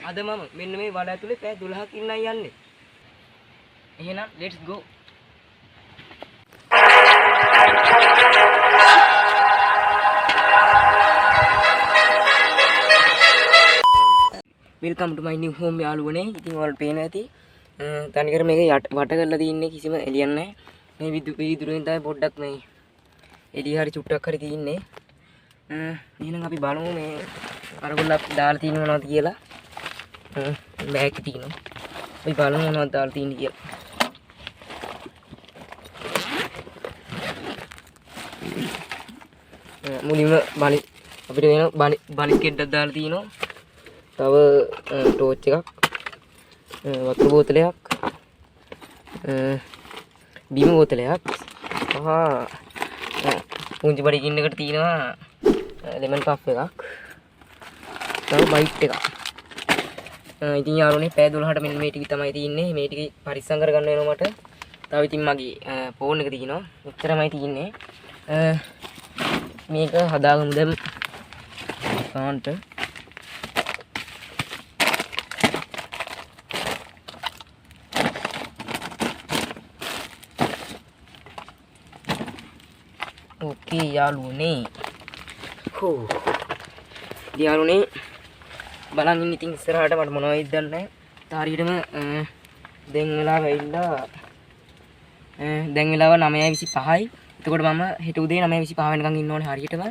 අද මම මෙන්න මේ වල ඇතුලේ පැය 12ක් ඉන්නයි යන්නේ. එහෙනම් let's go. Welcome to my new home යාළුවනේ. ඉතින් ඔයාලට පේනවා ඇති. තනිකර මේක වට කරලා තින්නේ කිසිම එළියක් නැහැ. මේ විදුරුවෙන් තමයි පොඩ්ඩක් මේ එළිය හරි චුට්ටක් හරි තින්නේ. එහෙනම් අපි බලමු මේ අරගොල්ලෝ දාලා තියෙන මොනවද කියලා. බෑග් එක තියෙනවා. අපි බලමු මොනවද දාලා තියෙන්නේ කියලා. මුලින්ම අපිට වෙන බනිස් කෙඩ්ඩක් දාලා තියෙනවා. තව ටෝච් එකක්, වතුර බෝතලයක්, බීම බෝතලයක්, පුංචි බඩ කින්නකට තියෙනවා ලෙමන් පෆ් එකක්, තව බයිට් එකක්. ඉතින් යාළුවනේ පැය 12ට මෙන්න මේ ටික තමයි තියෙන්නේ. මේ ටික පරිස්සම් කරගන්න වෙනවා මට. තව ඉතින් මගේ ෆෝන් එක තියෙනවා. එච්චරමයි තියෙන්නේ. මේක හදාගමු දැන් කාන්ට. ओके යාළුවනේ. යාළුවනේ බලන් ඉන්න ඉතින් ඉස්සරහට මට මොනවද දන්නේ නැහැ. තාරියටම දැන් වෙලාව ඇවිල්ලා දැන් වෙලාව 9:25යි. එතකොට මම හෙට උදේ 9:25 වෙනකන් ඉන්න ඕනේ හරියටම.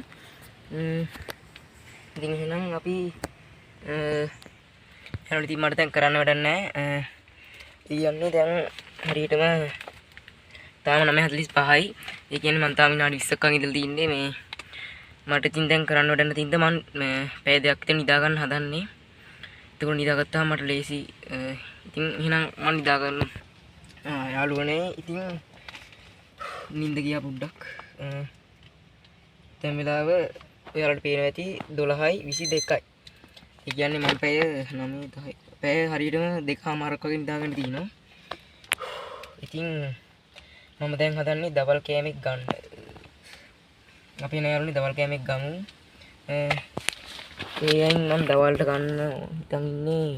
ඉතින් එහෙනම් අපි යනවා. ඉතින් මට දැන් කරන්න වැඩක් නැහැ. ඉතින් දැන් හරියටම තාම 9:45යි. ඒ කියන්නේ මම තාම විනාඩි 20ක් ඉඳලා තින්නේ මේ. මට ඉතින් දැන් කරන්න වැඩක් නැති ඉඳ මම පැය දෙකක් විතර නිදා ගන්න හදන්නේ. එතකොට නිදාගත්තාම මට ලේසි. ඉතින් එහෙනම් මම නිදා ගන්නවා. යාළුවනේ ඉතින් නිින්ද ගියා පොඩ්ඩක්. දැන් වෙලාව ඔයාලට පේනවා ඇති 12:22යි. ඒ කියන්නේ මම පැය 9:10 පැය හරියටම 2:00මාරක් වගේ නිදා ගන්න තියෙනවා. ඉතින් මම දැන් හදන්නේ ඩබල් කෑමක් ගන්න. අපි යාළුවනේ ඩබල් කෑමක් ගමු. ඒයන් මම දවල්ට ගන්න හිතන් ඉන්නේ.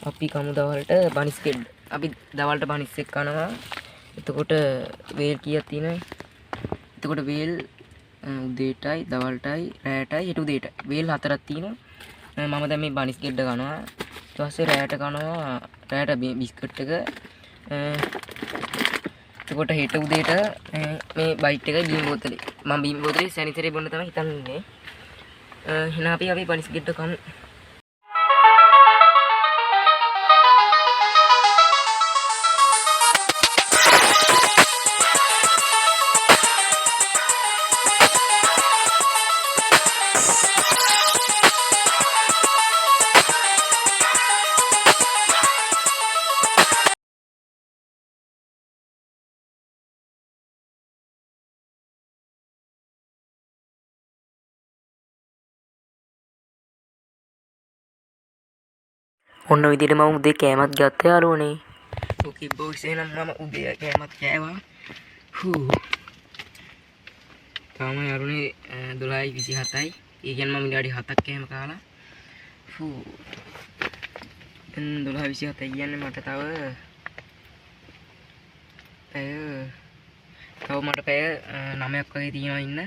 අපි කමු දවල්ට බනිස් කෙඩ්. අපි දවල්ට බනිස් එක්ක කනවා. එතකොට වේල් කීයක් තියෙනවද? එතකොට වේල් උදේටයි දවල්ටයි රැයටයි හෙට උදේටයි වේල් 4ක් තියෙනවා. මම දැන් මේ බනිස් කෙඩ් කනවා. ඊට පස්සේ රැයට කනවා රැයට බිස්කට් එක. එතකොට හෙට උදේට මේ බයිට් එකයි බීම් බෝතලේ. මම බීම් බෝතලේ සැනිටරි බොන්න තමයි හිතන්නේ. එහෙනම් අපි බනිස් කෙඩ් කමු. ඔන්න විදිහට මම උදේ කෑමක් ගත්තා යාළුවනේ. ඕකේ බොයිස් එහෙනම් මම උදේ කෑමක් කෑවා. තාම යාළුවනේ 12:27යි. ඒ කියන්නේ මම විනාඩි 7ක් කෑම කාලා. 12:27 කියන්නේ මට තව පැය 9ක් වගේ තියෙනවා ඉන්න.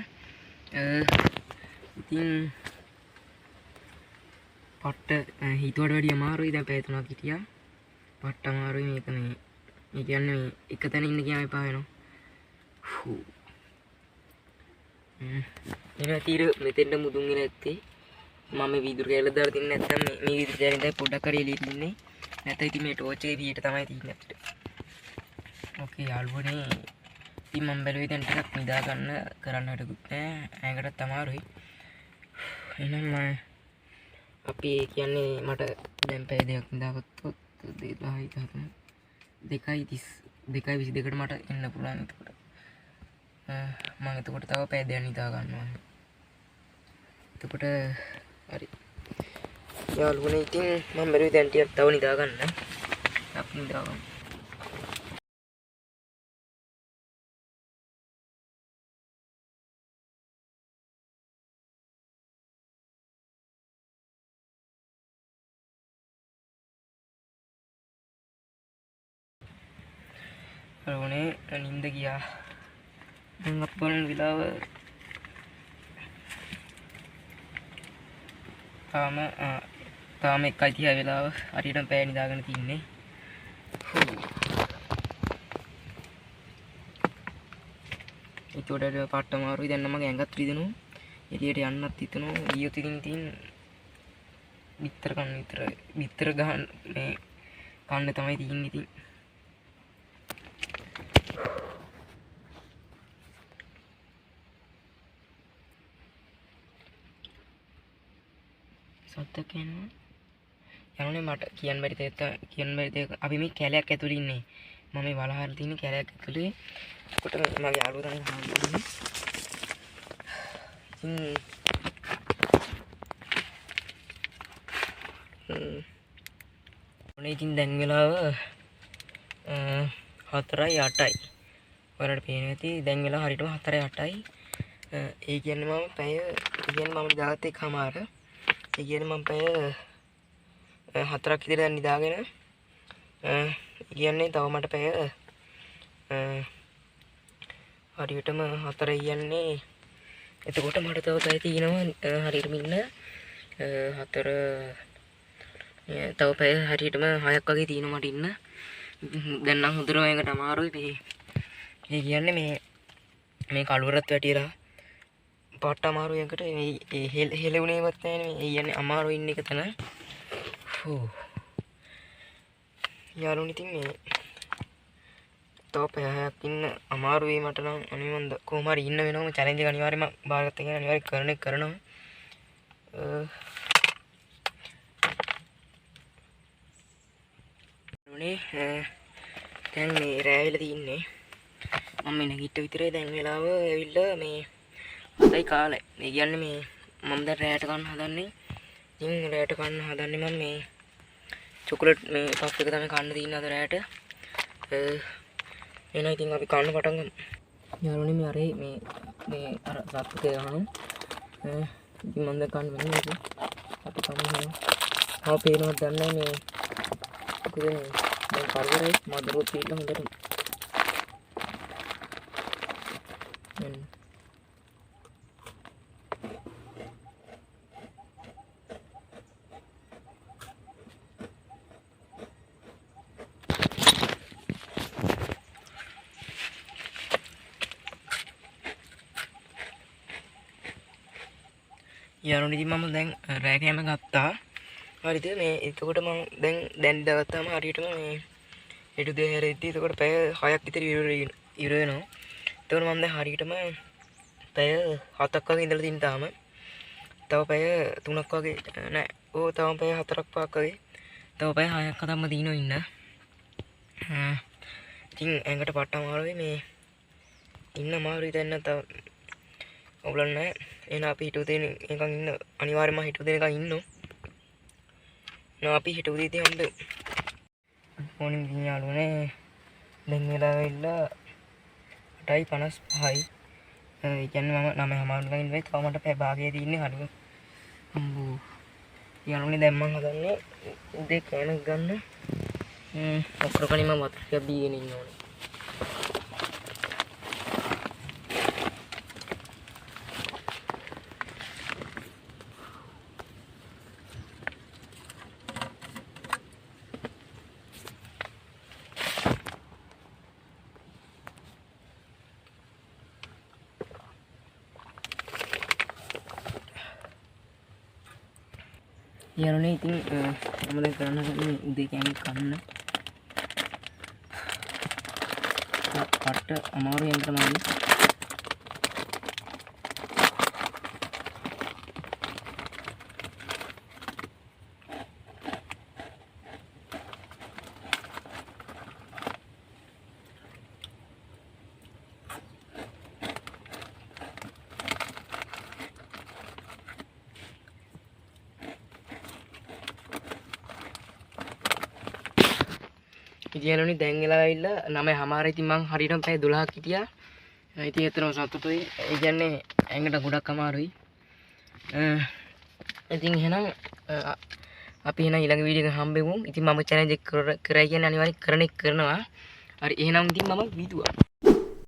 ඉතින් පට්ට හිතුවට වැඩිය අමාරුයි. දැන් පැය 3ක් හිටියා. පට්ට අමාරුයි මේක මේ. ඒ කියන්නේ මේ එක තැන ඉන්න ගියාම එපා වෙනවා. මෙතෙන්ට මුදුන් වෙලා ඇත්තේ. මම වීදුරු කැලල දාලා තින්නේ නැත්නම් මේ වීදුරු කැලෙන් තමයි පොඩ්ඩක් හරි එළියට ඉන්නේ. නැත්නම් ඉතින් මේ ටෝච් එකේ පිට තමයි තින්නේ අපිට. ඕකේ යාළුවනේ. ඉතින් මම බැලුවේ දැන් ටිකක් නිදා ගන්න කරන්න හිටකුත් නෑ. ඇඟටත් අමාරුයි. එහෙනම් අපි කියන්නේ මට දැන් පැය දෙකක් නිදාගත්තොත් 2:22කට මට එන්න පුළුවන්. එතකොට මම එතකොට තව පැය දෙකක් නිදා ගන්නවා. එතකොට හරි යාළුවනේ ඉතින් මම බැලුවේ දැන් ටිකක් තව නිදා ගන්න. අපි නිදා ගමු. යාළුවනේ නිින්ද ගියා. මම අප්පන් විලාව තාම 1:30 වෙලාව හරියටම පැය නිදාගෙන තින්නේ. ඒකට පාට මාරුයි. දැන් නම් මගේ ඇඟත් රිදෙනවා. එළියට යන්නත් හිතෙනවා. ඊයොත් ඉතින් බිත්තර ගහන්න මේ කන්න තමයි තියෙන්නේ ඉතින්. සත්‍ය කියනවා. යන්නේ මට කියන්න බැරි දෙයක් අපි මේ කැලයක් ඇතුළේ ඉන්නේ. මම මේ වලහාර තියෙන කැලයක් ඇතුළේ. කොට මගේ යාළුවා තමයි හම්බුනේ. ඉතින් දැන් වෙලාව 4:08යි. ඔයාලට පේනවා ඇති දැන් වෙලාව හරියටම 4:08යි. ඒ කියන්නේ මම දාගත්ත එකමාර. ඒ කියන්නේ මම පැය 4ක් විතර දැන් නිදාගෙන කියන්නේ තව මට පැය හරියටම 4 කියන්නේ එතකොට මට තව පැය තියෙනවා හරියටම ඉන්න 4 තව පැය හරියටම 6ක් වගේ තියෙනවා මට ඉන්න. දැන් නම් හොඳටම එකට අමාරුයි මේ කියන්නේ මේ කළුවරත් වැටිලා පාට අමාරු එකට මේ හෙලුණේවත් නැහැ නේ. ඒ කියන්නේ අමාරු ඉන්න එක තන. යාළුවනි ඉතින් මේ තව පැය 6ක් ඉන්න අමාරු වෙයි මට නම්. අනේ මන්ද කොහොම හරි ඉන්න වෙනවම චැලෙන්ජ් එක අනිවාර්යයෙන්ම බාරගත්ත එක අනිවාර්යයෙන් කරනවා. දැන් මේ රෑ වෙලා තින්නේ. මම නැගිට විතරයි දැන් වෙලාව ඇවිල්ලා මේ 7යි කාලේ. ඒ කියන්නේ මේ මම දැන් රෑට කන්න හදන්නේ. ඉතින් රෑට කන්න හදන්නේ මම මේ චොකලට් මේ පෆ් එක තමයි කන්න තියෙන්නේ අද රෑට. එහෙනම් ඉතින් අපි කන්න පටන් ගමු. යාළුවනේ මේ අරේ මේ අර සත්තුකේ ගහනවා. ඉතින් මම දැන් කන්න වෙන්නේ ඉතින් අපි කමු. ආව පේනවත් දන්නේ මේ මොකද මේ දැන් කරදරයි මදරුවත් පිළිලා හොඳට. යාළුවනේ ඉතින් මම දැන් රෑ කෑම ගත්තා. හරිද මේ එතකොට මම දැන් දාගත්තාම හරියටම මේ හෙටු දෙය හැරෙද්දි එතකොට පැය 6ක් විතර ඉවර වෙනවා. එතකොට මම දැන් හරියටම පැය 7ක් වගේ ඉඳලා තින් තාම. තව පැය 3ක් වගේ නෑ. තව පැය 4ක් 5ක් වගේ. තව පැය 6ක් අතම්ම දිනෝ ඉන්න. ඉතින් ඇඟට පට්ට අමාරුයි මේ ඉන්න අමාරුයි දැන් නැත. ඔයගොල්ලෝ නෑ. එහෙනම් අපි හිතුව දෙන එකන් ඉන්න අනිවාර්යයෙන්ම හිතුව දෙන එකන් ඉන්නෝ. අපි හිතුව දෙදී හම්බෙමු. මොනින් ඉතින් යාළුවනේ දැන් වෙලාව වෙලා 8:55යි. ඒ කියන්නේ මම 9:00 ඉඳලා තව මට පැය භාගය තියෙන්නේ හරිය. අම්බෝ. යාළුවනේ දැන් මම හදන්නේ උදේ කෑම ගන්න. ඔක්කොරකණි මම වතුර ටිකක් බීගෙන ඉන්න ඕනේ. යාළුවනේ ඉතින් මම දැන් කරන්න හදන්නේ උදේ කෑම කන්න. පට්ට අමාරු යන්ත්‍රමයි. ඉතින් යාළුවනේ දැන් වෙලා ඇවිල්ලා 9:00. ඉතින් මං හරියටම පැය 12ක් හිටියා. ඉතින් ඒතරම සතුටුයි. ඒ කියන්නේ ඇඟට ගොඩක් අමාරුයි. ඉතින් එහෙනම් අපි එහෙනම් ඊළඟ වීඩියෝ එක හම්බෙමු. ඉතින් මම චැලෙන්ජ් එක කරයි කියන්නේ අනිවාර්යයෙන් කරනවා. හරි එහෙනම් ඉතින් මම වීදුවා